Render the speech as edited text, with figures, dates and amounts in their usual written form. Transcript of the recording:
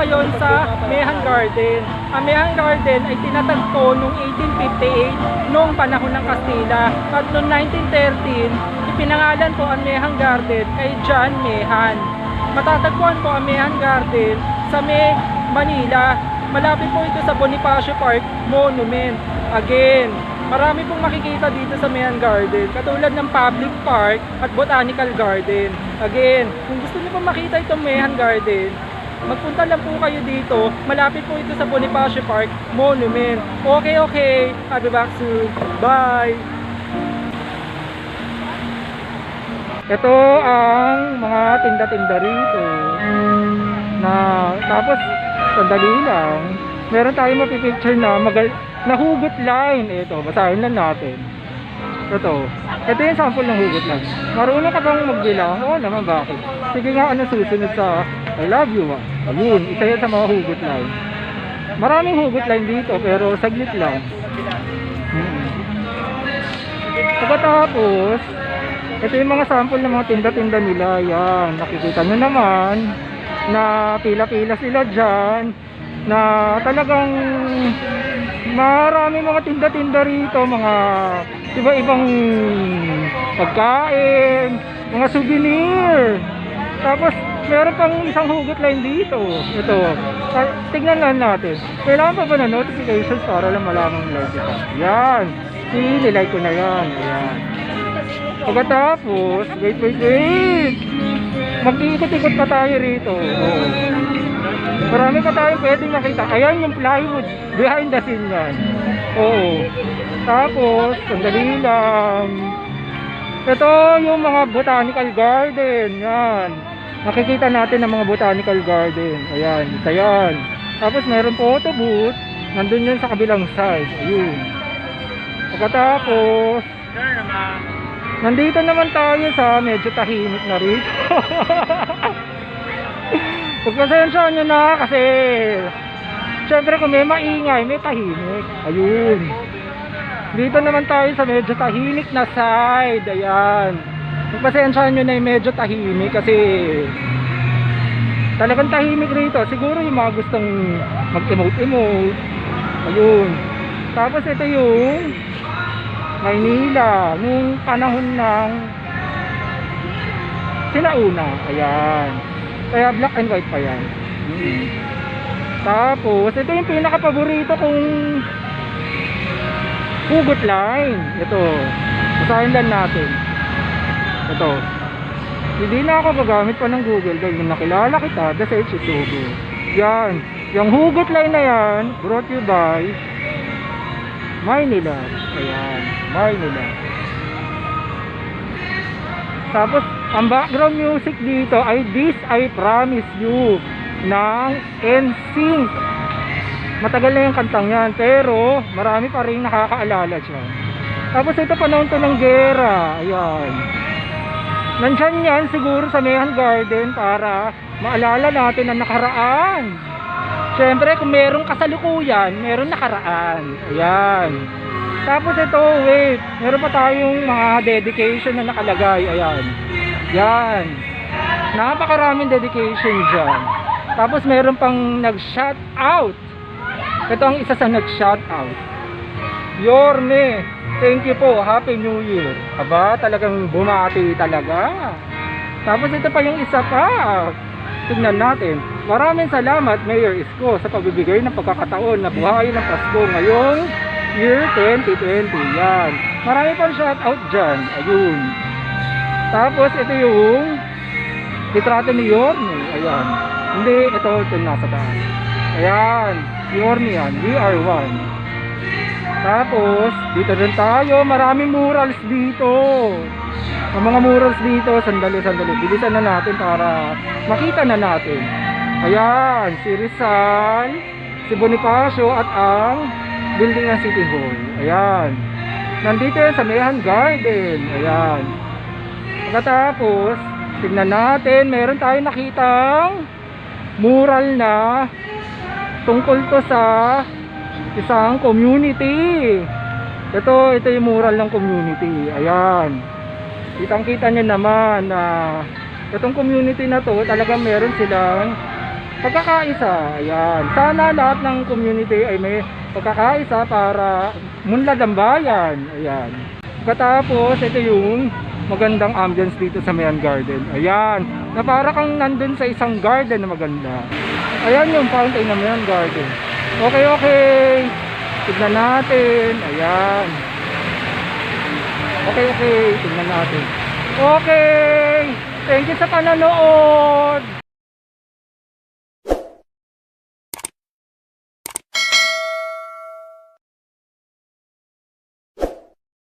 ngayon sa Mehan Garden. Ang Mehan Garden ay tinatagpo noong 1858 noong panahon ng Kastila. At noong 1913, ipinangalan po ang Mehan Garden kay John Mehan. Matatagpuan po ang Mehan Garden sa Manila. Malapit po ito sa Bonifacio Park Monument. Again, marami pong makikita dito sa Mehan Garden, katulad ng public park at botanical garden. Again, kung gusto niyo pong makita itong Mehan Garden, magpunta lang po kayo dito. Malapit po ito sa Bonifacio Park Monument. Okay. I'll be back soon. Bye! Ito ang mga tinda-tinda rito. Tapos, sandali lang. Meron tayong mapipicture na hugot line. Ito, basahin lang natin. Ito yung sample ng hugot line. Marunong ka bang magbilang? Oo naman, bakit? Sige nga, ano susunod sa I love you, ayun, isa yan sa mga hugot line. Maraming hugot line dito, pero saglit lang. Pagkatapos, ito yung mga sample ng mga tinda-tinda nila. Yan, nakikita nyo naman na pila-pila sila dyan, na talagang marami mga tinda-tinda rito, mga iba-ibang pagkain, mga souvenir. Tapos meron pang isang hugot line dito. Ito, tignan lang natin. Kailangan pa ba na notifications para lang malaman live ito? Yan, nilike ko na yan. Ayan. Pagkatapos, wait, mag-iikot-ikot pa tayo rito. Marami pa tayong pwedeng makita. Ayan yung plywood behind the scene yan. Tapos, sandali lang. Ito yung mga botanical garden. Yan, nakikita natin ang mga botanical garden. Ayan, isa yan. Tapos meron photo booth. Nandun yun sa kabilang side. Ayun. Pagkatapos, nandito naman tayo sa medyo tahimik na rito. Pagpasensyahan nyo na kasi syempre kung may maingay, may tahimik. Ayun. Dito naman tayo sa medyo tahimik na side. Ayan. Pagpasensyahan nyo na yung medyo tahimik kasi talagang tahimik rito. Siguro yung mga gustong mag-emote. Ayun. Tapos ito yung Maynila nung panahon ng sinauna. Ayan. Kaya black and white pa yan. Tapos ito yung pinaka-paborito kong hugot line. Ito, basahin lang natin. Ito, hindi na ako gagamit pa ng Google dahil nung nakilala kita, the search is Google. Yan, yung hugot line na yan brought you by Maynila. Ayan, Maynila. Tapos ang background music dito ay This I Promise You ng NSYNC. Matagal na yung kantang yan, pero marami pa rin nakakaalala siya. Tapos ito, panahon to ng gera. Ayan, nandyan yan siguro sa Mehan Garden para maalala natin ang nakaraan. Siyempre kung merong kasalukuyan, meron nakaraan. Ayan. Tapos ito, wait, meron pa tayong mga dedication na nakalagay. Ayan. Yan, napakaraming dedication dyan. Tapos meron pang nag-shout out. Ito ang isa sa nag-shout out. Yorme, thank you po, Happy New Year. Aba, talagang bumati talaga. Tapos ito pa yung isa pa. Tignan natin. Maraming salamat, Mayor Isko, sa pagbibigay ng pagkakataon na buhayin ng Pasko ngayong year 2020. Yan, marami pang shout out dyan. Ayun. Tapos ito yung litrato ni Yorme. Ayan. Hindi, ito nasa taas. Ayan, Yorme yan. We are one. Tapos dito rin tayo, maraming murals dito. Ang mga murals dito, sandali. Bilisan na natin para makita na natin. Ayan, si Rizal, si Bonifacio at ang building ng City Hall. Ayan. Nandito yan sa Mehan Garden. Ayan. Pagkatapos, tignan natin, meron tayong nakitang mural na tungkol to sa isang community. Ito yung mural ng community. Ayan. Kitang-kita nyo naman na itong community na to, talagang meron silang pagkakaisa. Ayan. Sana lahat ng community ay may pagkakaisa para munlad ang bayan. Ayan. Pagkatapos, ito yung magandang ambience dito sa Mayan Garden. Ayan. Na para kang nandun sa isang garden na maganda. Ayan yung fountain ng Mayan Garden. Okay, okay. Tignan natin. Ayan. Okay, okay. Tignan natin. Okay. Thank you sa panonood.